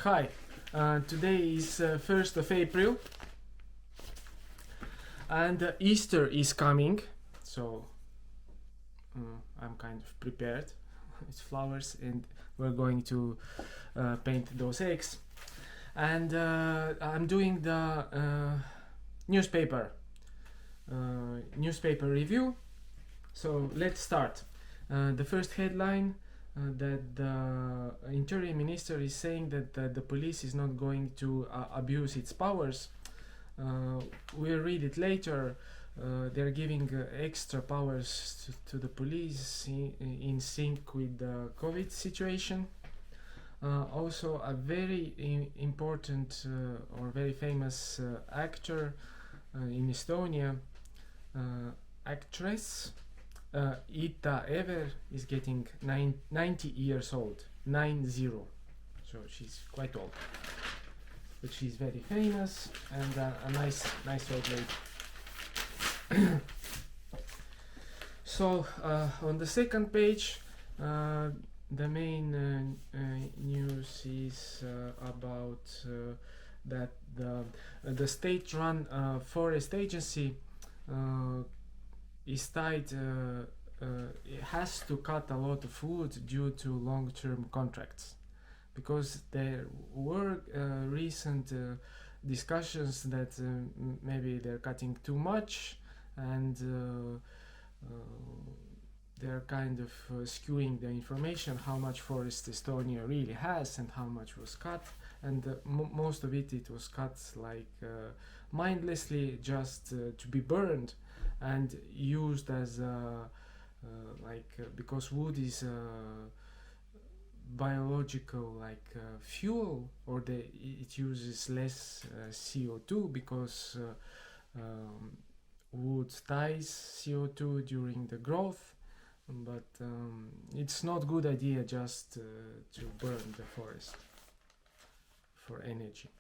Hi, today is 1st of April and Easter is coming, so I'm kind of prepared. It's flowers and we're going to paint those eggs. And I'm doing the newspaper review, so let's start. The first headline that the interior minister is saying that the police is not going to abuse its powers. We'll read it later. They're giving extra powers to the police in sync with the COVID situation. Also a very important or very famous actor in Estonia, actress Ita Ever is getting 90 years old, 90, so she's quite old, but she's very famous and a nice old lady. So on the second page, the main news is about that the state-run forest agency is tied. It has to cut a lot of wood due to long-term contracts, because there were recent discussions that maybe they're cutting too much and they're kind of skewing the information how much forest Estonia really has and how much was cut, and most of it was cut like mindlessly, just to be burned and used as because wood is biological fuel, or it uses less CO2 because wood ties CO2 during the growth, but it's not good idea just to burn the forest for energy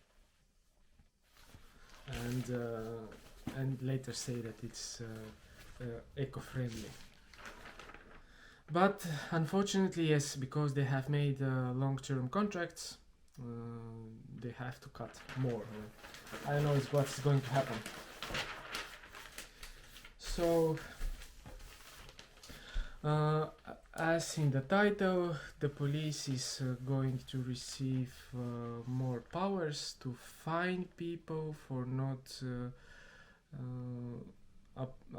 and later say that it's eco-friendly. But unfortunately, yes, because they have made long-term contracts, they have to cut more. I don't know what's going to happen. So as in the title, the police is going to receive more powers to fine people for not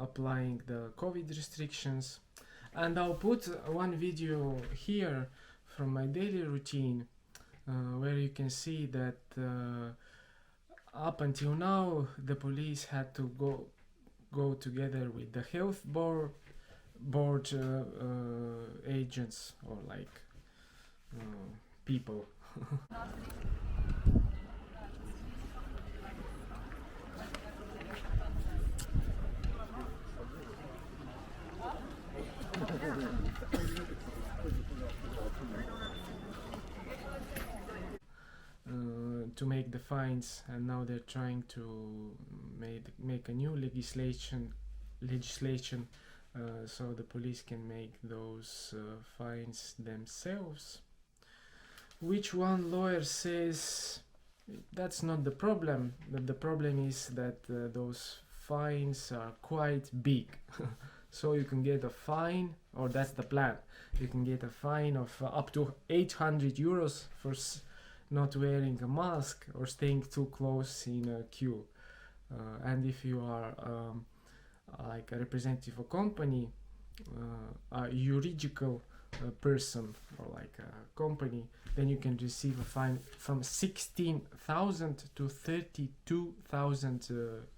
applying the COVID restrictions. And I'll put one video here from my daily routine where you can see that up until now the police had to go together with the health board agents, or people. To make the fines, and now they're trying to make a new legislation so the police can make those fines themselves, which one lawyer says that's not the problem. The problem is that those fines are quite big. So you can get a fine, or that's the plan, you can get a fine of up to 800 euros for not wearing a mask or staying too close in a queue. And if you are like a representative of a company, a juridical person, or like a company, then you can receive a fine from 16,000 to 32,000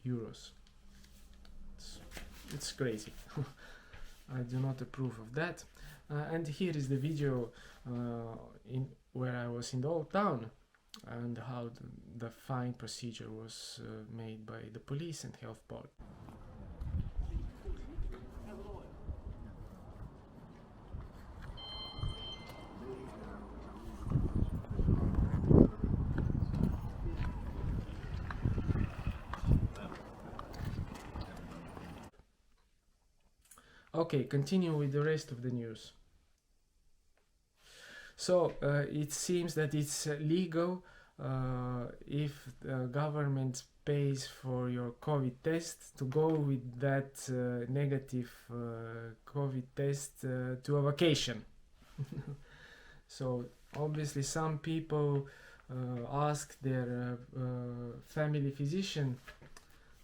euros. It's crazy. I do not approve of that. And here is the video where I was in the old town, and how the fine procedure was made by the police and health board. Okay, continue with the rest of the news. So it seems that it's legal if the government pays for your COVID test to go with that negative COVID test to a vacation. So obviously some people ask their family physician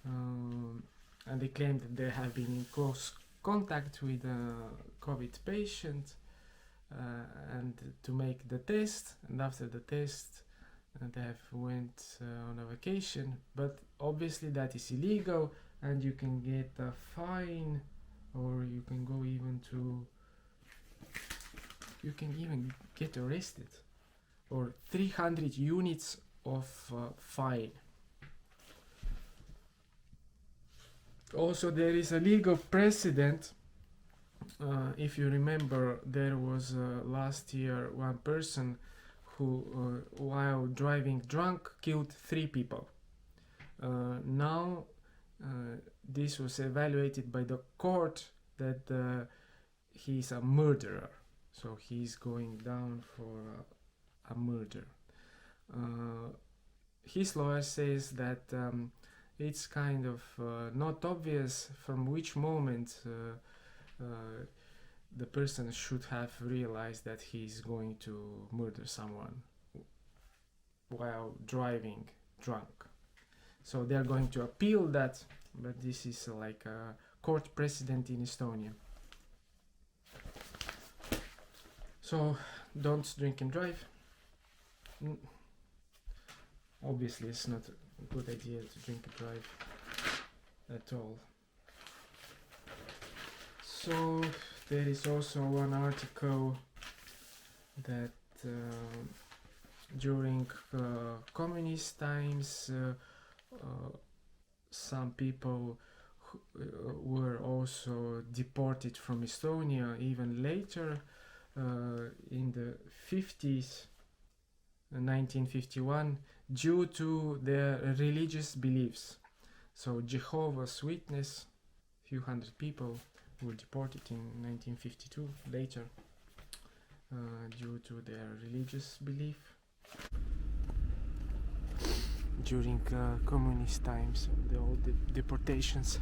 and they claim that they have been in close contact with a COVID patient and to make the test, and after the test they have went on a vacation, but obviously that is illegal and you can get a fine, or you can go even to, you can even get arrested, or 300 units of fine. Also there is a legal precedent. If you remember, there was last year one person who while driving drunk killed 3 people. Now this was evaluated by the court that he's a murderer, so he's going down for a murder. His lawyer says that it's kind of not obvious from which moment the person should have realized that he's going to murder someone while driving drunk. So they're going to appeal that, but this is like a court precedent in Estonia. So don't drink and drive. Obviously it's not a good idea to drink and drive at all. So there is also one article that during communist times some people were also deported from Estonia even later, in the 50s, 1951, due to their religious beliefs. So Jehovah's Witness, few hundred people were deported in 1952 later due to their religious belief during communist times, the old deportations.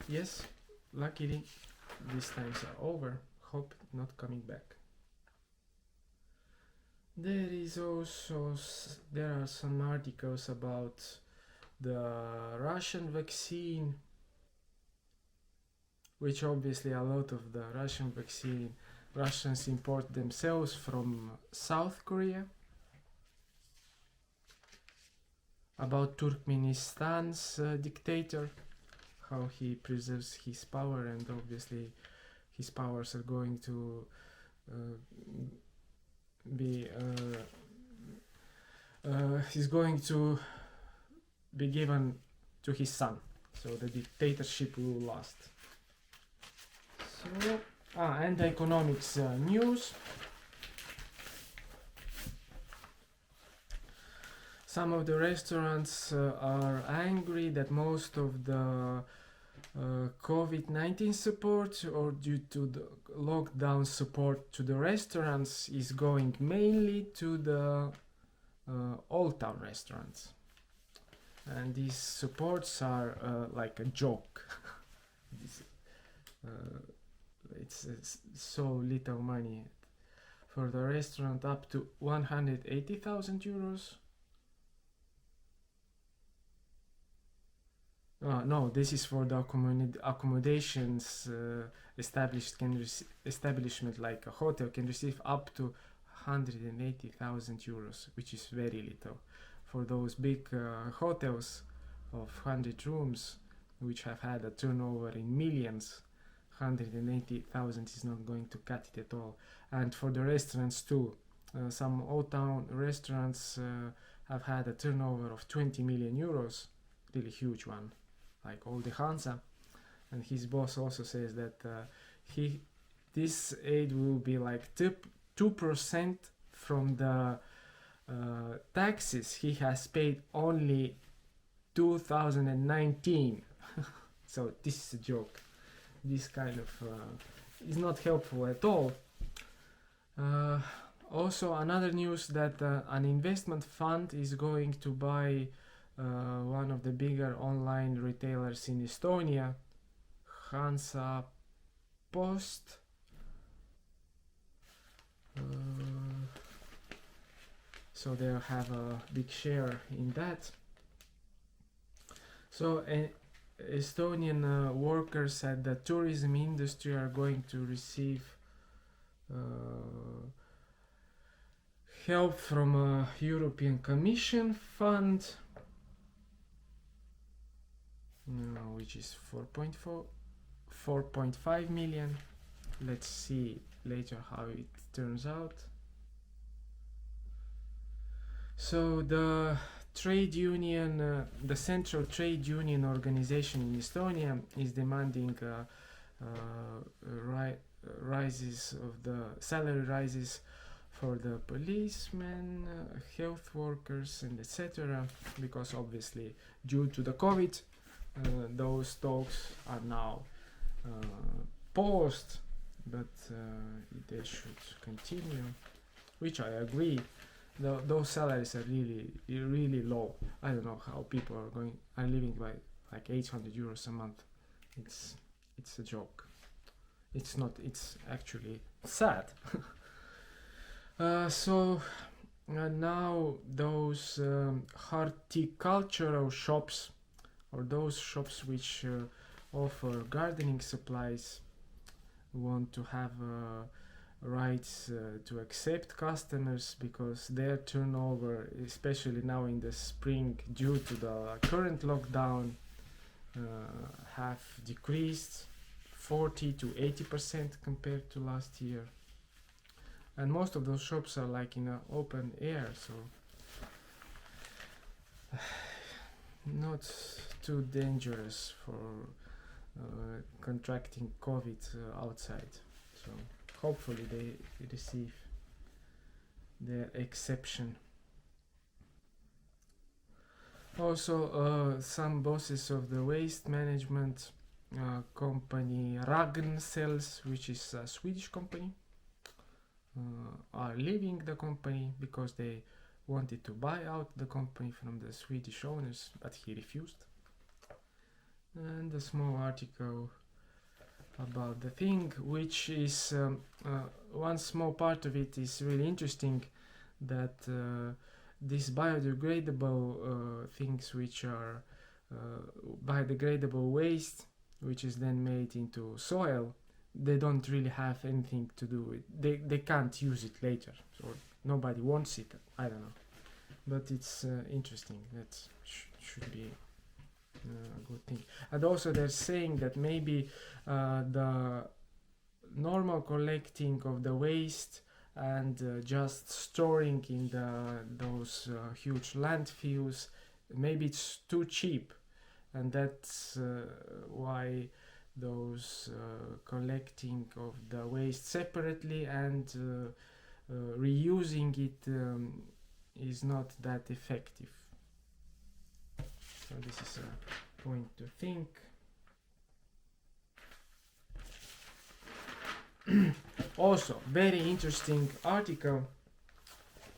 Yes, luckily these times are over. Hope not coming back. There are some articles about the Russian vaccine, which obviously a lot of the Russian vaccine Russians import themselves from South Korea. About Turkmenistan's dictator, how he preserves his power, and obviously his powers are going to he's going to be given to his son, so the dictatorship will last. So, and economics news. Some of the restaurants are angry that most of the COVID-19 support, or due to the lockdown support to the restaurants, is going mainly to the old town restaurants, and these supports are like a joke. It's so little money for the restaurant, up to 180,000 euros. No, this is for the accommodations. Establishment like a hotel can receive up to 180,000 euros, which is very little. For those big hotels of 100 rooms, which have had a turnover in millions, 180,000 is not going to cut it at all. And for the restaurants too, some old town restaurants have had a turnover of 20 million euros, really huge one, like Olde Hansa. And his boss also says that this aid will be like 2% from the taxes he has paid only 2019. So this is a joke. This kind of is not helpful at all. Also, another news that an investment fund is going to buy one of the bigger online retailers in Estonia, Hansa Post. So they'll have a big share in that. So Estonian workers at the tourism industry are going to receive help from a European Commission fund, which is 4.5 million. Let's see later how it turns out. So the trade union, the central trade union organization in Estonia is demanding rises of the salary rises for the policemen, health workers, and etc. Because obviously, due to the COVID, those talks are now paused, but they should continue, which I agree. Those salaries are really low. I don't know how people are living by like 800 euros a month. It's a joke. It's not. It's actually sad. So now those horticultural shops, or those shops which offer gardening supplies, want to have rights to accept customers, because their turnover, especially now in the spring due to the current lockdown, have decreased 40 to 80% compared to last year. And most of those shops are like in an open air, so not too dangerous for contracting COVID outside. So hopefully they receive their exception. Also, some bosses of the waste management company Ragn-Sells, which is a Swedish company, are leaving the company because they wanted to buy out the company from the Swedish owners, but he refused. And a small article about the thing, which is one small part of it is really interesting, that these biodegradable things, which are biodegradable waste, which is then made into soil, they don't really have anything to do with, they can't use it later, so nobody wants it. I don't know, but it's interesting. That should be a good thing. And also they're saying that maybe the normal collecting of the waste and just storing in those huge landfills, maybe it's too cheap, and that's why those collecting of the waste separately and reusing it is not that effective. So this is a point to think. Also, very interesting article,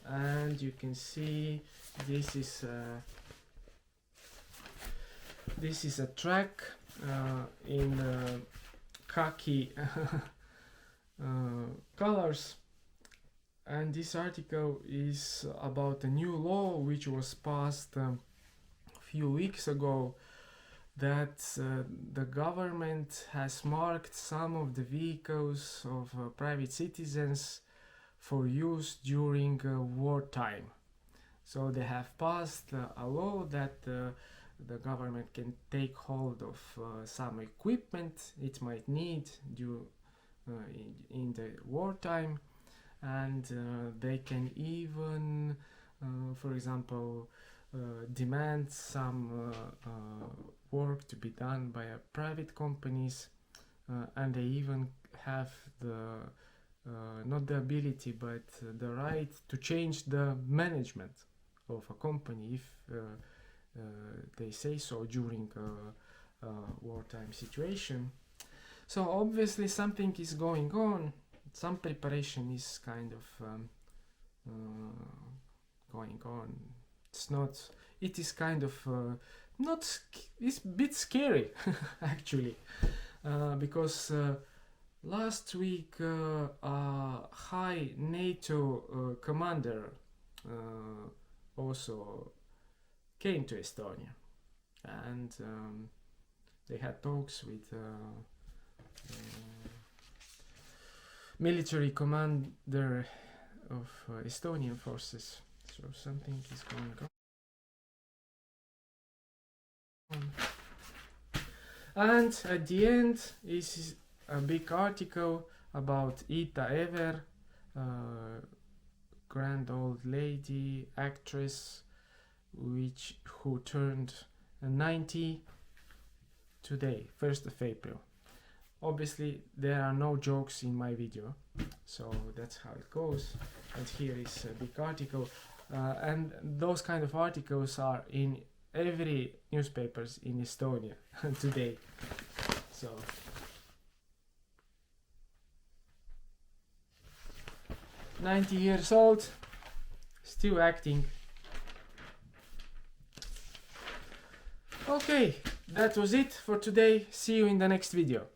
and you can see this is a track in khaki colors, and this article is about a new law which was passed a few weeks ago, that the government has marked some of the vehicles of private citizens for use during wartime. So they have passed a law that the government can take hold of some equipment it might need in the wartime, and they can even, for example, demand some work to be done by private companies, and they even have the not the ability but the right to change the management of a company if they say so during wartime situation. So obviously something is going on. Some preparation is kind of going on. It is kind of it's a bit scary actually, because last week a high NATO commander also came to Estonia, and they had talks with military commander of Estonian forces. So something is going on. And at the end is a big article about Ita Ever, grand old lady, actress, who turned 90 today, 1st of April. Obviously there are no jokes in my video, so that's how it goes. And here is a big article, and those kind of articles are in every newspapers in Estonia today. So 90 years old, still acting. Okay, that was it for today. See you in the next video.